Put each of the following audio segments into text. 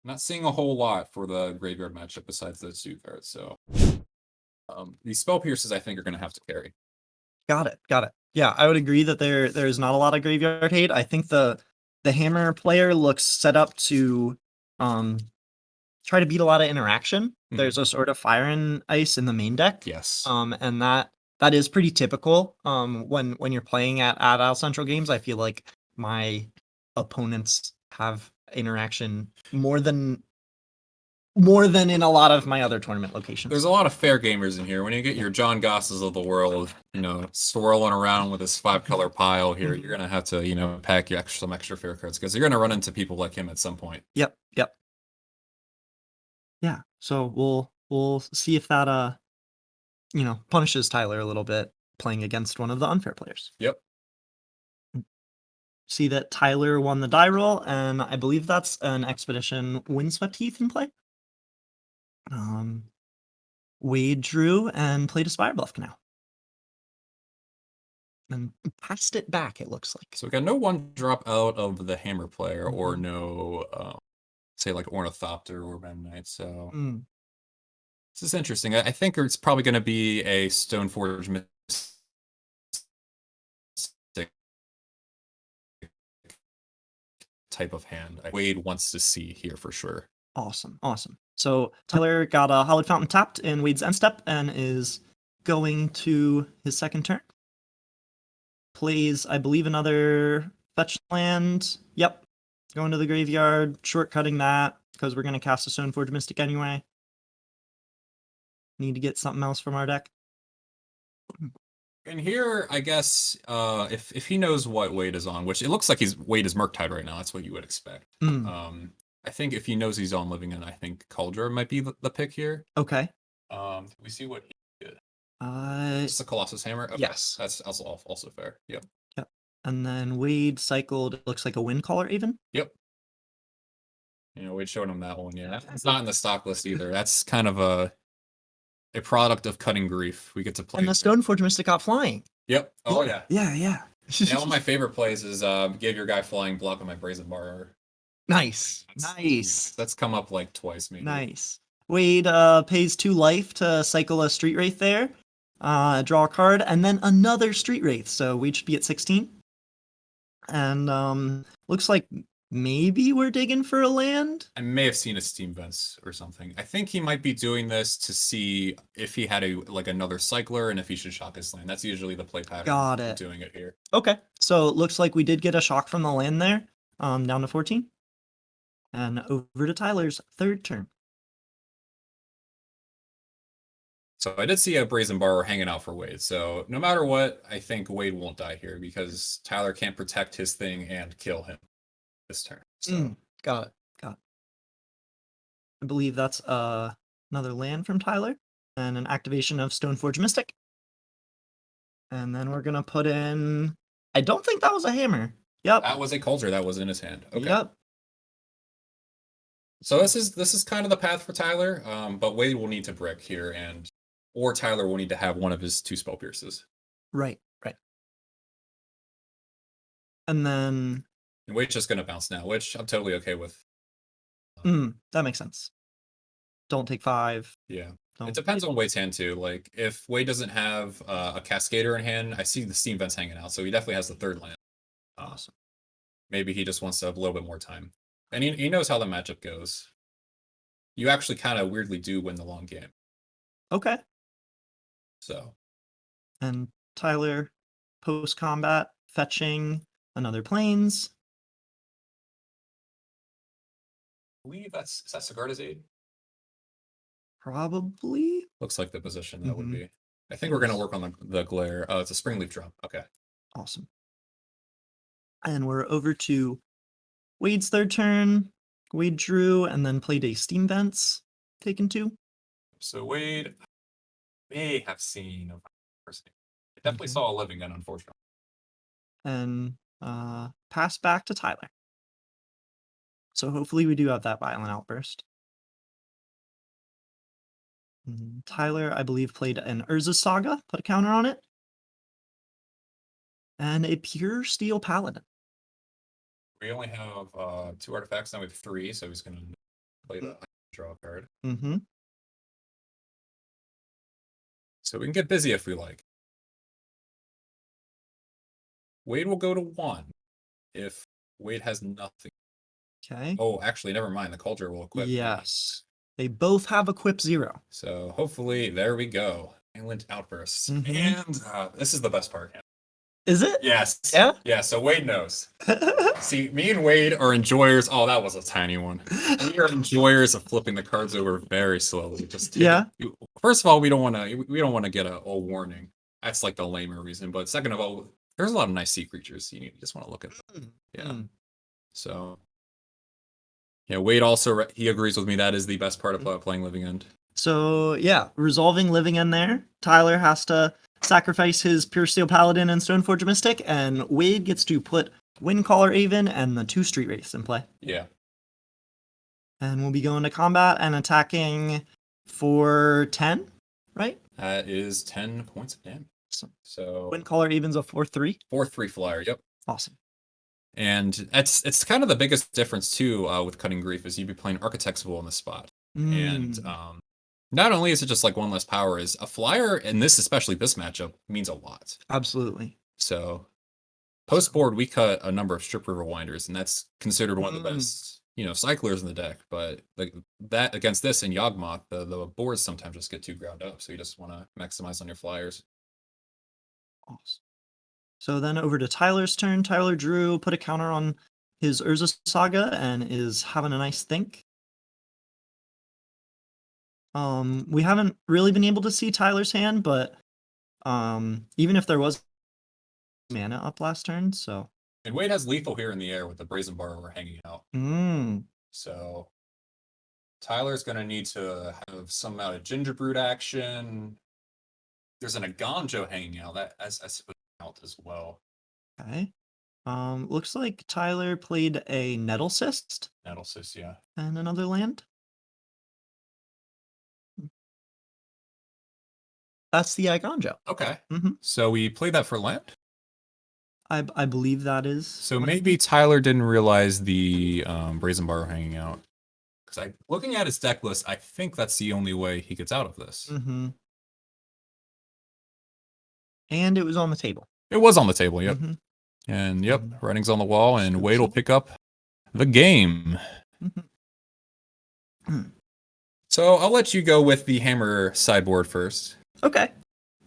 Not seeing a whole lot for the graveyard matchup besides those two cards, so these spell pierces I think are gonna have to carry. Got it. Got it. Yeah, I would agree that there's not a lot of graveyard hate. I think the hammer player looks set up to try to beat a lot of interaction. There's a sort of fire and ice in the main deck. Yes. And that is pretty typical. When you're playing at Isle Central games, I feel like my opponents have interaction more than in a lot of my other tournament locations. There's a lot of fair gamers in here. When you get your John Gosses of the world, swirling around with his 5-color pile here, you're gonna have to, pack some extra fair cards because you're gonna run into people like him at some point. Yep. Yeah. So we'll see if that punishes Tyler a little bit playing against one of the unfair players. Yep. See that Tyler won the die roll, and I believe that's an Expedition Windswept Heath in play. Wade drew and played a Spire Bluff Canal. And passed it back, it looks like. So we got no 1-drop out of the hammer player or no, say like Ornithopter or Mennonite, so this is interesting. I think it's probably going to be a Stoneforge Mystic type of hand. Wade wants to see here for sure. Awesome. So Tyler got a Hallowed Fountain tapped in Wade's end step and is going to his second turn. Plays, I believe, another fetch land. Yep. Going to the graveyard, shortcutting that because we're going to cast a Stoneforge Mystic anyway. Need to get something else from our deck. And here, I guess, if he knows what Wade is on, which it looks like Wade is Murktide right now, that's what you would expect. I think if he knows he's on Living End, I think Cauldron might be the pick here. Okay. We see what he did. It's a Colossus Hammer? Okay. Yes. That's also fair. Yep. And then Wade cycled, it looks like a Windcaller even? Yep. Wade showed him that one, yeah. It's not in the stock list either. That's kind of a product of Cutting Grief. We get to play. And the Stoneforge Mystic got flying. Yep. Oh, yeah. Yeah. One of my favorite plays is give your guy flying, block on my Brazen Bar. Nice. That's come up like twice, maybe. Nice. Wade pays 2 life to cycle a Street Wraith there, draw a card, and then another Street Wraith. So Wade should be at 16. And looks like maybe we're digging for a land. I may have seen a Steam Vents or something. I think he might be doing this to see if he had another cycler and if he should shock his land. That's usually the play pattern. Got it. Doing it here. Okay. So it looks like we did get a shock from the land there, down to 14. And over to Tyler's third turn. So I did see a Brazen Bar hanging out for Wade. So no matter what, I think Wade won't die here because Tyler can't protect his thing and kill him this turn. So. Got it. I believe that's another land from Tyler and an activation of Stoneforge Mystic. And then we're gonna put in. I don't think that was a hammer. Yep. That was a Cauldron that was in his hand. Okay. Yep. So this is kind of the path for Tyler, but Wade will need to brick here, or Tyler will need to have one of his 2 spell pierces. Right. And then Wade's just gonna bounce now, which I'm totally okay with. That makes sense. Don't take 5. Yeah. It depends on Wade's hand too. Like if Wade doesn't have a Cascader in hand, I see the Steam Vents hanging out, so he definitely has the 3rd land. Awesome. Maybe he just wants to have a little bit more time. And he knows how the matchup goes. You actually kind of weirdly do win the long game. Okay. So. And Tyler, post-combat, fetching another plains. I believe is that Sigarda's Aid? Probably. Looks like the position that would be. I think we're going to work on the glare. Oh, it's a Springleaf Drum. Okay. Awesome. And we're over to Wade's third turn. Wade drew and then played a Steam Vents, taken 2. So Wade may have seen a person. I definitely saw a Living End, unfortunately. And pass back to Tyler. So hopefully we do have that Violent Outburst. Tyler, I believe, played an Urza Saga, put a counter on it. And a Pure Steel Paladin. We only have 2 artifacts, now we have 3, so he's going to Play the draw card. Mm-hmm. So we can get busy if we like. Wade will go to 1 if Wade has nothing. Okay. Oh, actually, never mind. The Culture will equip. Yes. They both have equip 0. So hopefully, there we go. Violent Outbursts. Mhm. And this is the best part. Is it? Yes. Yeah? Yeah, so Wade knows. See, me and Wade are enjoyers. Oh, that was a tiny one. We are enjoyers of flipping the cards over very slowly. Just Yeah. First of all, we don't want to get a warning. That's like the lamer reason. But second of all, there's a lot of nice sea creatures. You just want to look at them. Yeah. So yeah, Wade also he agrees with me. That is the best part of playing Living End. So yeah, resolving Living End there. Tyler has to sacrifice his Pure Steel Paladin and Stoneforge Mystic, and Wade gets to put Windcaller Aven and the 2 Street Wraiths in play. Yeah. And we'll be going to combat and attacking for 10, right? That is 10 points of damage. So Windcaller Aven's a 4/3. 4/3 flyer. Yep. Awesome. And it's kind of the biggest difference too with Cutting Grief is you'd be playing Architect's Will on the spot. And not only is it just like one less power, is a flyer, and this especially this matchup means a lot. Absolutely. So post board we cut a number of Strip River Winders, and that's considered one of the best cyclers in the deck. But like that against this and Yawgmoth, the boards sometimes just get too ground up, so you just want to maximize on your flyers. Awesome. So then over to Tyler's turn. Tyler drew, put a counter on his Urza Saga, and is having a nice think. We haven't really been able to see Tyler's hand, but even if there was mana up last turn, so. And Wade has lethal here in the air with the Brazen Borrower hanging out. So Tyler's going to need to have some amount of Gingerbread action. There's an Agonjo hanging out. That I suppose out as well. Okay. Looks like Tyler played a Nettle Cyst. Nettle Cyst, yeah. And another land. That's the Agonjo. Okay. So we played that for land? I believe that is. So maybe Tyler didn't realize the Brazen Borrower hanging out. Because looking at his deck list, I think that's the only way he gets out of this. And it was on the table. It was on the table, yep. And yep, writing's on the wall, and Wade will pick up the game. So I'll let you go with the Hammer sideboard first. Okay.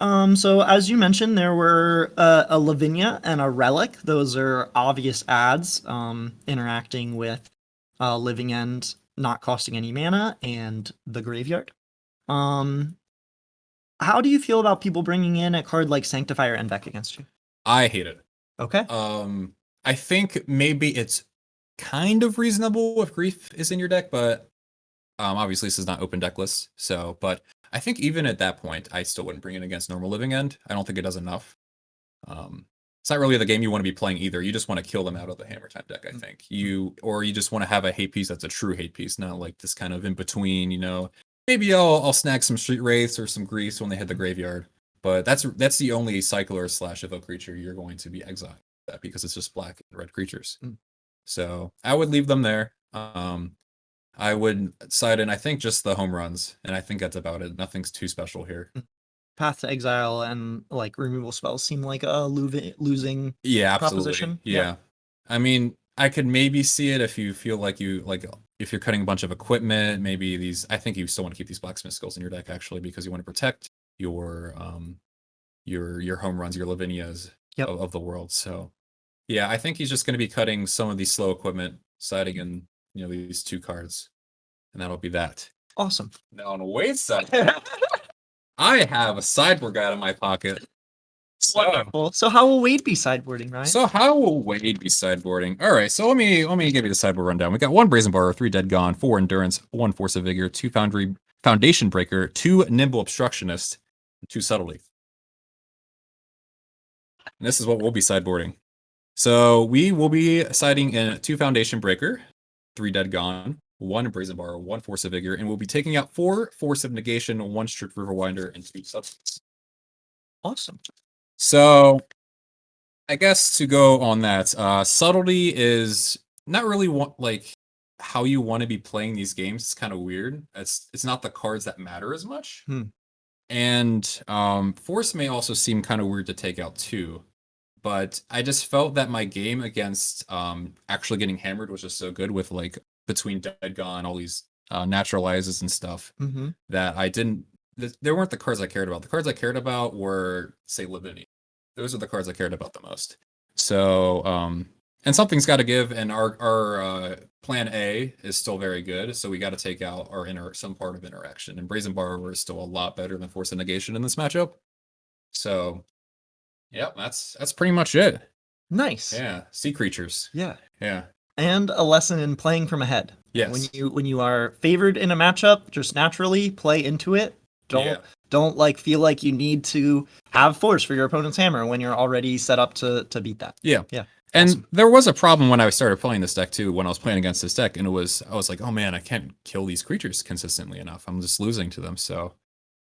So as you mentioned, there were a Lavinia and a Relic. Those are obvious adds, interacting with Living End, not costing any mana, and the Graveyard. How do you feel about people bringing in a card like Sanctifier Envec against you? I hate it. Okay. I think maybe it's kind of reasonable if Grief is in your deck, but obviously this is not open deck list. So, but I think even at that point, I still wouldn't bring it against normal Living End. I don't think it does enough. It's not really the game you want to be playing either. You just want to kill them out of the Hammer type deck, I think. You just want to have a hate piece that's a true hate piece, not like this kind of in between, Maybe I'll snag some Street Wraiths or some Griefs when they hit the graveyard. But that's the only cycler / evoke creature you're going to be exiling that because it's just black and red creatures. So I would leave them there. I would side in, I think, just the home runs, and I think that's about it. Nothing's too special here. Path to Exile and like removal spells seem like a losing absolutely. proposition. Yeah. I mean, I could maybe see it if you feel like if you're cutting a bunch of equipment, maybe these. I think you still want to keep these Blacksmith Skulls in your deck actually because you want to protect your home runs, your Lavinias of the world. So yeah, I think he's just going to be cutting some of these slow equipment, siding in these 2 cards, and that'll be that. Awesome. Now on Wade's side, I have a sideboard guide in my pocket. Wonderful. So how will Wade be sideboarding, right? So how will Wade be sideboarding? All right, so let me give you the sideboard rundown. We got 1 Brazen Borrower, 3 Dead Gone, 4 Endurance, 1 Force of Vigor, 2 Foundation Breaker, 2 Nimble Obstructionist, and 2 Subtlety. And this is what we'll be sideboarding. So we will be siding in 2 Foundation Breaker, 3 Dead Gone, 1 Brazen Borrower, 1 Force of Vigor, and we'll be taking out 4 Force of Negation, 1 Strip River Winder, and 2 Substance. Awesome. So I guess to go on that, Subtlety is not really how you want to be playing these games is kind of weird. It's not the cards that matter as much. And Force may also seem kind of weird to take out too. But I just felt that my game against actually getting hammered was just so good with like between Dead Gone, all these naturalizes and stuff that I didn't. There weren't the cards I cared about. The cards I cared about were, say, Lavinia. Those are the cards I cared about the most. So, and something's got to give, and our plan A is still very good. So we got to take out our some part of interaction. And Brazen Borrower is still a lot better than Force of Negation in this matchup. So, yep, that's pretty much it. Nice. Yeah, sea creatures. Yeah. Yeah. And a lesson in playing from ahead. Yes. When you are favored in a matchup, just naturally play into it. Don't like feel like you need to have force for your opponent's hammer when you're already set up to beat that. Yeah. Yeah. And awesome. There was a problem when I started playing this deck too, when I was playing against this deck, and I was like, oh man, I can't kill these creatures consistently enough. I'm just losing to them. So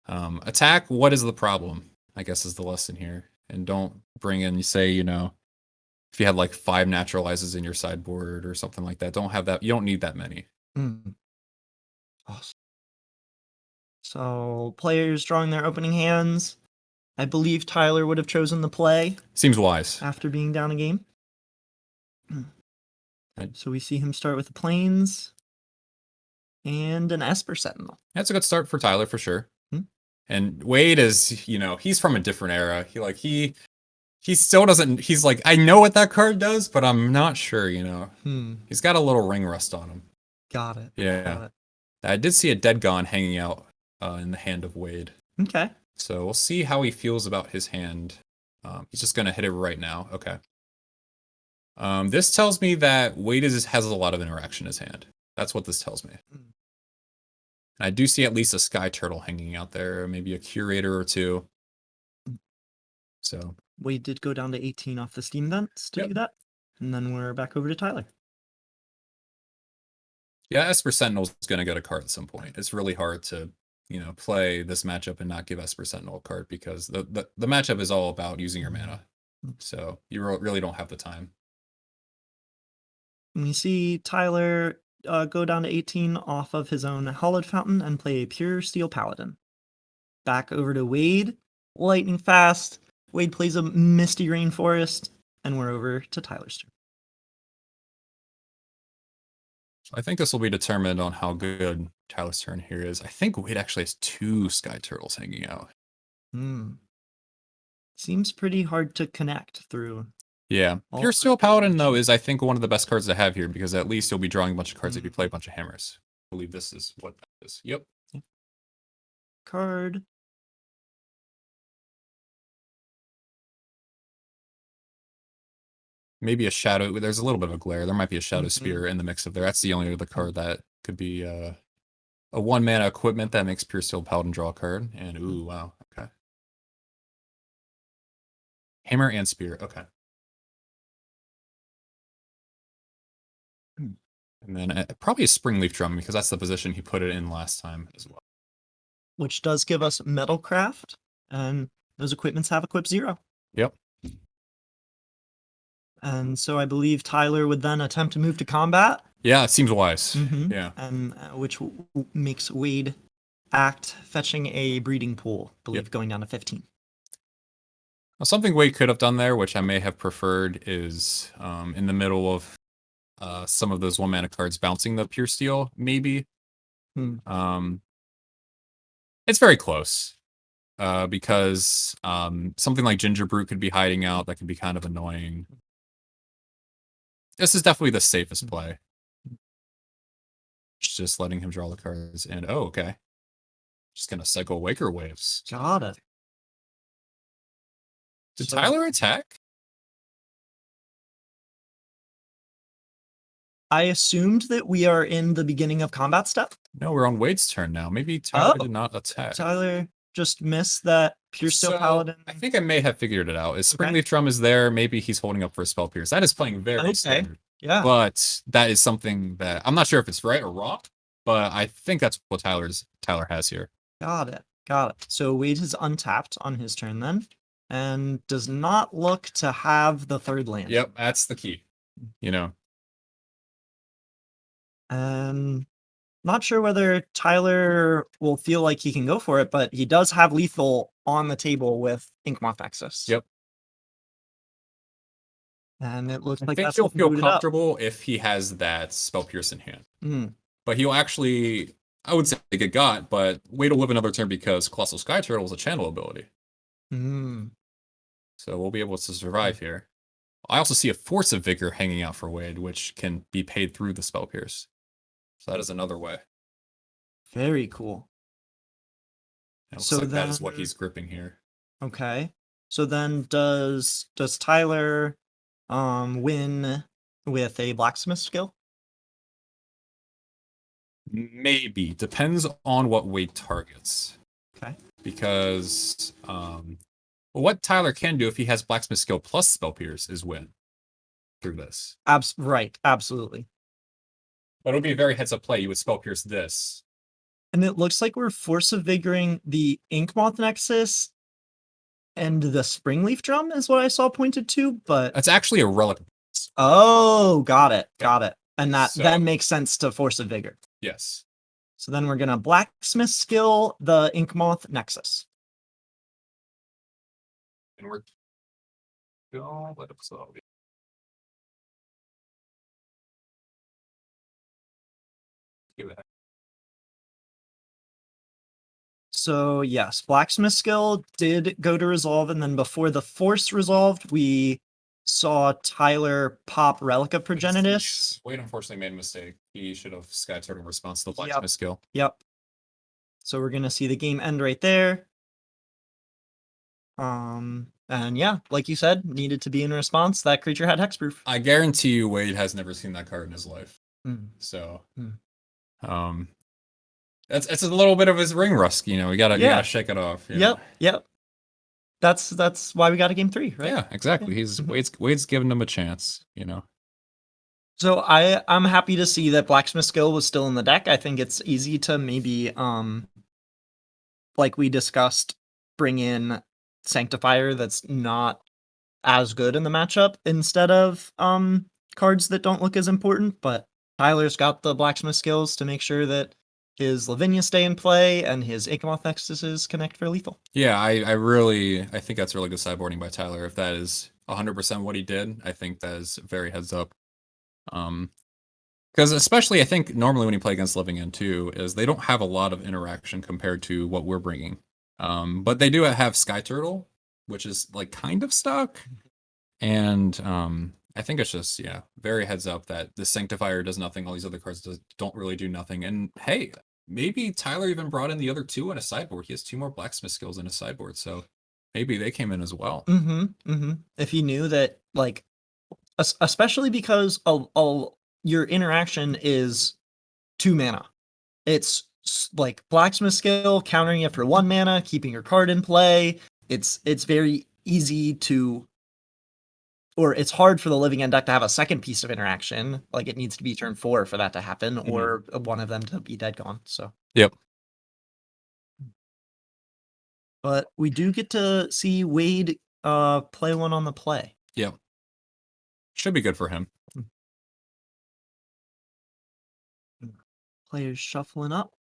attack, what is the problem? I guess is the lesson here. And don't bring in, say, if you had like 5 naturalizes in your sideboard or something like that, don't have that. You don't need that many. Awesome. So players drawing their opening hands. I believe Tyler would have chosen the play. Seems wise. After being down a game. So we see him start with the Plains and an Esper Sentinel. That's a good start for Tyler for sure. And Wade is, he's from a different era. He still doesn't. He's like, I know what that card does, but I'm not sure. He's got a little ring rust on him. Got it. Yeah. Got it. I did see a Dead Gone hanging out in the hand of Wade. Okay. So we'll see how he feels about his hand. He's just gonna hit it right now. Okay. This tells me that Wade has a lot of interaction in his hand. That's what this tells me. And I do see at least a Sky Turtle hanging out there, maybe a Curator or two. So Wade did go down to 18 off the Steam vents to do that. And then we're back over to Tyler. Yeah, Esper Sentinel's going to get a card at some point. It's really hard to, play this matchup and not give Esper Sentinel a card because the matchup is all about using your mana. So you really don't have the time. We see Tyler go down to 18 off of his own Hallowed Fountain and play a Pure Steel Paladin. Back over to Wade. Lightning fast. Wade plays a Misty Rainforest. And we're over to Tyler's turn. I think this will be determined on how good Tyler's turn here is. I think Wade actually has 2 Sky Turtles hanging out. Seems pretty hard to connect through. Yeah. Pure Steel Paladin, though, is I think one of the best cards to have here because at least you'll be drawing a bunch of cards if you play a bunch of hammers. I believe this is what that is. Yep. Card. Maybe a Shadow. There's a little bit of a glare. There might be a Shadow Spear in the mix of there. That's the only other card that could be a 1-mana equipment that makes Pure Steel Paladin draw a card. And ooh, wow. Okay. Hammer and Spear. Okay. And then probably a Springleaf Drum because that's the position he put it in last time as well. Which does give us Metalcraft, and those equipments have equip 0. Yep. And so I believe Tyler would then attempt to move to combat. Yeah, it seems wise. Yeah. And which makes Wade act, fetching a breeding pool, I believe, going down to 15. Well, something Wade could have done there, which I may have preferred, is in the middle of some of those 1-mana cards bouncing the Pure Steel, maybe. It's very close. Because something like Ginger Brute could be hiding out. That could be kind of annoying. This is definitely the safest play. Just letting him draw the cards. And, oh, okay. Just going to cycle Waker Waves. Got it. Did Tyler attack? I assumed that we are in the beginning of combat step. No, we're on Wade's turn now. Maybe Tyler did not attack. Tyler just missed that Pure Steel Paladin. I think I may have figured it out. Is Springleaf Drum is there? Maybe he's holding up for a Spell Pierce. That is playing very standard. Yeah. But that is something that I'm not sure if it's right or wrong, but I think that's what Tyler has here. Got it. So Wade is untapped on his turn then, and does not look to have the 3rd land. Yep, that's the key. And not sure whether Tyler will feel like he can go for it, but he does have lethal on the table with Inkmoth Nexus. Yep. And it looks I like think that's he'll looking feel booted up. comfortable if he has that Spell Pierce in hand. Mm. But he'll actually, I would say, get got, but wait to live another turn because Colossal Sky Turtle is a channel ability. Mm. So we'll be able to survive here. I also see a Force of Vigor hanging out for Wade, which can be paid through the Spell Pierce. So that is another way. Very cool. It looks So like that is then- what he's gripping here. Okay. So then does Tyler win with a blacksmith skill? Maybe. Depends on what Wade targets. Okay. Because what Tyler can do if he has Blacksmith skill plus Spell Pierce is win through this. Right, absolutely. But it would be a very heads up play. You would Spell Pierce this. And it looks like we're Force of Vigoring the Inkmoth Nexus and the Springleaf Drum is what I saw pointed to, but That's actually a relic. oh, got it. And that So- then makes sense to Force of Vigor. Yes. So then we're gonna blacksmith skill the Inkmoth Nexus. And we're go let it slow. Give it. So yes, blacksmith skill did go to resolve, and then before the force resolved, we saw Tyler pop Relic of Progenitus. Wade unfortunately made a mistake. He should have Sky Turtle response to the Yep. Blacksmith skill. Yep. So we're gonna see the game end right there. And yeah, like you said, needed to be in response. That creature had hexproof. I guarantee you Wade has never seen that card in his life. Mm. So Mm. it's a little bit of his ring rust, you know. You gotta shake it off. you know? Yep. That's why we got a game 3, right? Yeah, exactly. He's Wade's giving him a chance, you know. So I'm happy to see that blacksmith skill was still in the deck. I think it's easy to maybe like we discussed, bring in Sanctifier that's not as good in the matchup instead of cards that don't look as important, but Tyler's got the blacksmith skills to make sure that his Lavinia stay in play and his Inkmoth Nexuses connect for lethal. Yeah, I think that's really good sideboarding by Tyler. If that is 100% what he did, I think that is very heads up. Because especially I think normally when you play against Living End too, is they don't have a lot of interaction compared to what we're bringing. But they do have Sky Turtle, which is like kind of stuck. And I think it's just, very heads up that the Sanctifier does nothing. All these other cards don't really do nothing. And hey, maybe Tyler even brought in the other two in a sideboard. He has 2 more blacksmith skills in a sideboard. So maybe they came in as well. If he knew that, like, especially because your interaction is 2 mana. It's like blacksmith skill, countering it for 1 mana, keeping your card in play. It's very easy to, or it's hard for the Living End deck to have a second piece of interaction. Like it needs to be turn 4 for that to happen, or one of them to be dead gone. So Yep. But we do get to see Wade play one on the play. Yep. Should be good for him. Players shuffling up.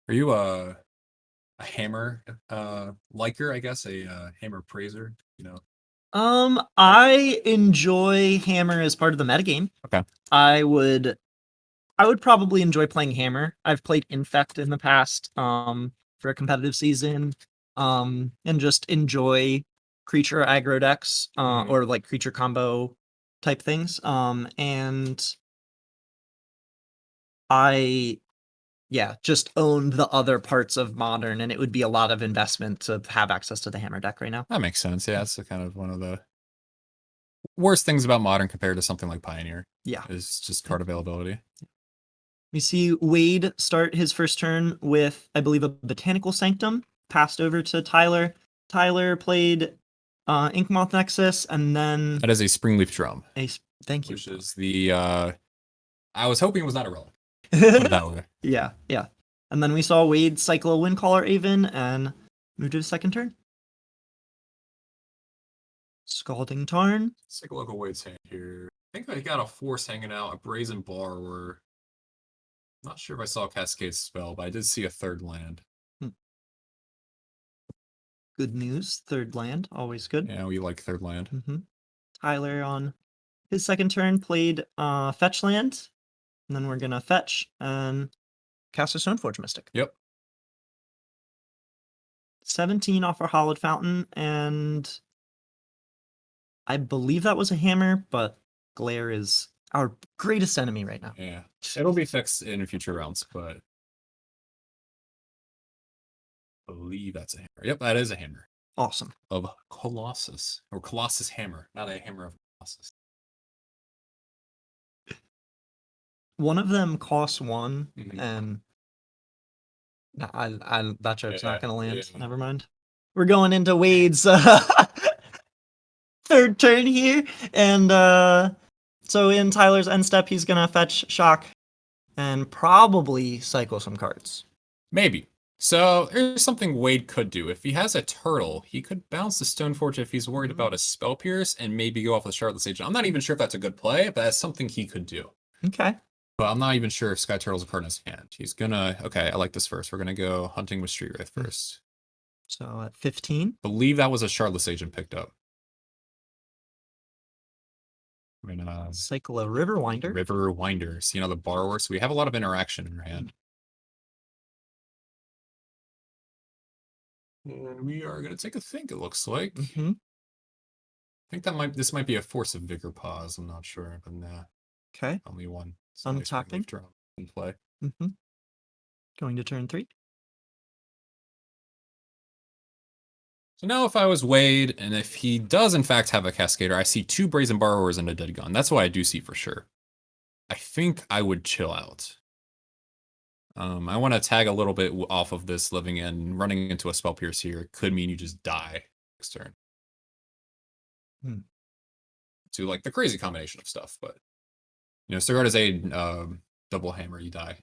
Are you a hammer liker, I guess, a hammer praiser, I enjoy Hammer as part of the metagame. Okay. I would probably enjoy playing Hammer. I've played Infect in the past, for a competitive season, and just enjoy creature aggro decks, or like creature combo type things. And I just owned the other parts of Modern, and it would be a lot of investment to have access to the Hammer deck right now. That makes sense. Yeah, it's kind of one of the worst things about Modern compared to something like Pioneer. Yeah. Is just card availability. We see Wade start his first turn with, I believe, a Botanical Sanctum, passed over to Tyler. Tyler played Inkmoth Nexus, and then That is a Springleaf Drum. thank you. Which is the I was hoping it was not a relic. Put it that way. Yeah. And then we saw Wade cycle a Windcaller Aven and move to his second turn. Scalding Tarn. Let's take a look at Wade's hand here. I think I got a Force hanging out, a Brazen Borrower. Not sure if I saw a Cascade spell, but I did see a third land. Good news. Third land. Always good. Yeah, we like third land. Tyler on his second turn played fetch land. And then we're going to fetch and cast a Stoneforge Mystic. Yep. 17 off our Hallowed Fountain, and I believe that was a hammer, but Glare is our greatest enemy right now. Yeah. It'll be fixed in future rounds, but I believe that's a hammer. Yep, that is a hammer. Awesome. Of Colossus. Or Colossus Hammer, not a hammer of Colossus. One of them costs 1, Mhm. and that joke's not going to land. Yeah. Never mind. We're going into Wade's third turn here, and so in Tyler's end step, he's going to fetch Shock and probably cycle some cards. Maybe. So there's something Wade could do. If he has a turtle, he could bounce the Stoneforge if he's worried about a Spell Pierce and maybe go off the Shardless Agent. I'm not even sure if that's a good play, but that's something he could do. Okay. But I'm not even sure if Sky Turtle's a card in his hand. He's gonna... Okay, I like this first. We're gonna go Hunting with Street Wraith first. So at 15. Believe that was a Shardless Agent picked up. I mean, Cycle a River Winder. River Winders, you know, the borrower. So we have a lot of interaction in our hand. And we are going to take a think, it looks like. I think this might be a Force of Vigor pause. I'm not sure, but nah. Okay. Only one. Untapping. In play. Going to turn 3. So now if I was Wade, and if he does in fact have a Cascader, I see 2 Brazen Borrowers and a Dead Gun. That's what I do see for sure. I think I would chill out. I want to tag a little bit off of this living in. Running into a Spell Pierce here could mean you just die next turn. To like the crazy combination of stuff, but you know, Cigar is a double hammer, you die.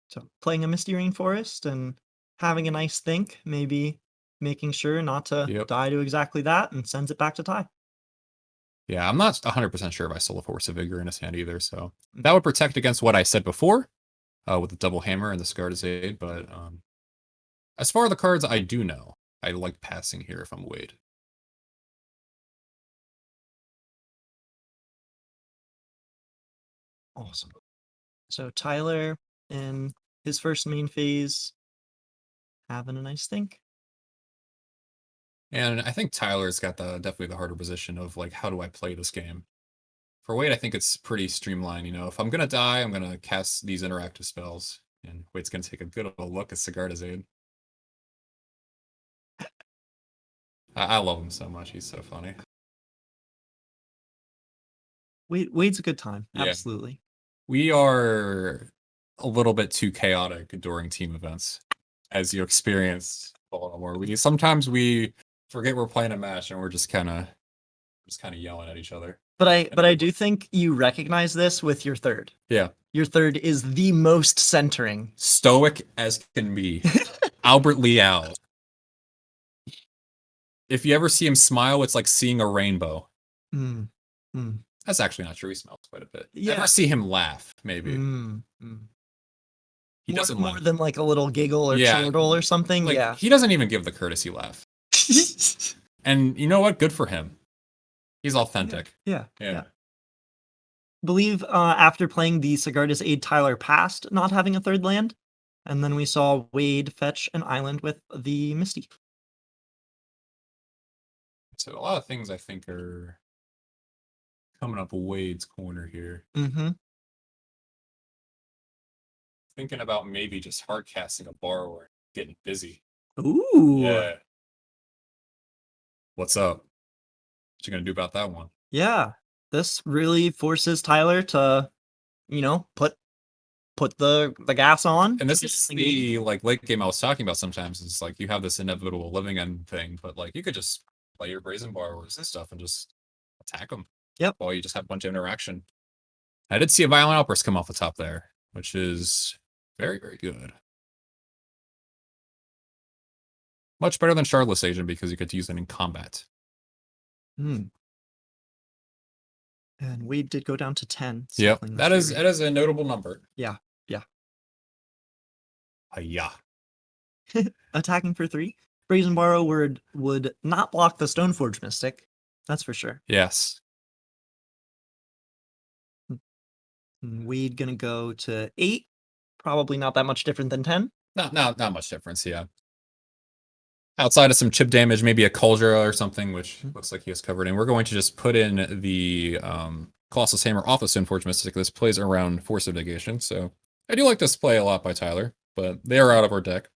So playing a Misty Rainforest and having a nice think, maybe making sure not to die to exactly that, and sends it back to Ty. Yeah, I'm not 100% sure if I still have Force of Vigor in his hand either, so that would protect against what I said before with the double hammer and the Scar's Aid, but as far as the cards I do know, I like passing here if I'm Wade. Awesome. So Tyler in his first main phase having a nice think. And I think Tyler's got definitely the harder position of like, how do I play this game? For Wade, I think it's pretty streamlined. You know, if I'm gonna die, I'm gonna cast these interactive spells, and Wade's gonna take a good old look at Sigarda's Aid. I love him so much. He's so funny. Wade's a good time. Yeah. Absolutely. We are a little bit too chaotic during team events, as you experienced Baltimore. Sometimes we forget we're playing a match and we're just kind of yelling at each other. But I do think you recognize this with your third. Yeah. Your third is the most centering. Stoic as can be. Albert Liao. If you ever see him smile, it's like seeing a rainbow. That's actually not true. He smiles quite a bit. Yeah. Ever see him laugh, maybe. He doesn't more than like a little giggle or chortle or something. Like, he doesn't even give the courtesy laugh. And you know what? Good for him. He's authentic. Yeah. Believe after playing the Sigarda's Aid, Tyler passed not having a third land, and then we saw Wade fetch an island with the Misty. So a lot of things I think are coming up Wade's corner here. Thinking about maybe just hard casting a borrower, getting busy. Ooh. Yeah. What's up? What you gonna do about that one? Yeah. This really forces Tyler to, put the gas on. And this is the like late game I was talking about sometimes. Is like you have this inevitable living end thing, but like you could just play your brazen borrowers and stuff and just attack them. Yep. Well, you just have a bunch of interaction. I did see a violent outburst come off the top there, which is very, very good. Much better than Shardless Agent because you get to use it in combat. Hmm. And Wade did go down to 10. Yep, cycling the that is Fury. a notable number. Yeah. Yeah. Attacking for 3. Brazen Borrow would not block the Stoneforge Mystic. That's for sure. Yes. Wade gonna go to 8. Probably not that much different than 10. Not much difference, yeah. Outside of some chip damage, maybe a Cauldra or something, which looks like he has covered. And we're going to just put in the Colossus Hammer off of Stoneforge Mystic. This plays around Force of Negation, so I do like this play a lot by Tyler, but they are out of our deck.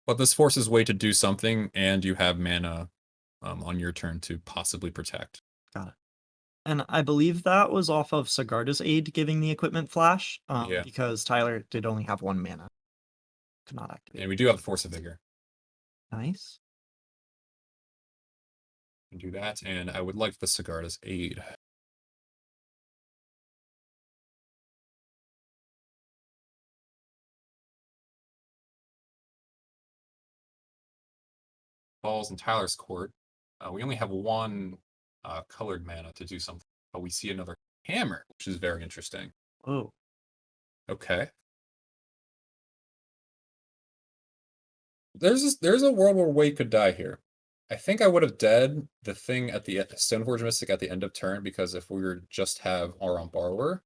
But this forces Way to do something, and you have mana on your turn to possibly protect. Got it. And I believe that was off of Sigarda's aid giving the equipment flash, Yeah. because Tyler did only have 1 mana. Could not activate. And we do have the Force of Vigor. Nice. We can do that, and I would like the Sigarda's aid. Balls in Tyler's court. We only have 1 colored mana to do something, but we see another hammer, which is very interesting. Oh. Okay. There's a world where Wade could die here. I think I would have dead the thing at the Stoneforge Mystic at the end of turn, because if we were just have Auron Borrower,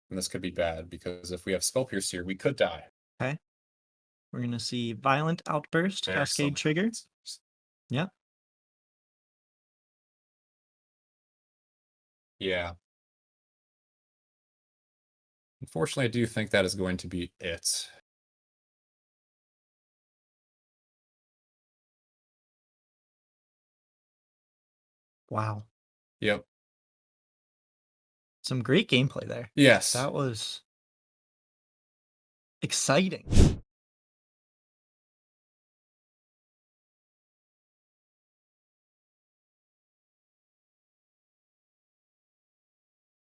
then this could be bad, because if we have Spell Pierce here, we could die. Okay. We're gonna see Violent Outburst, There's Cascade some- trigger. Yeah. Yeah. Unfortunately, I do think that is going to be it. Wow. Yep. Some great gameplay there. Yes. That was exciting.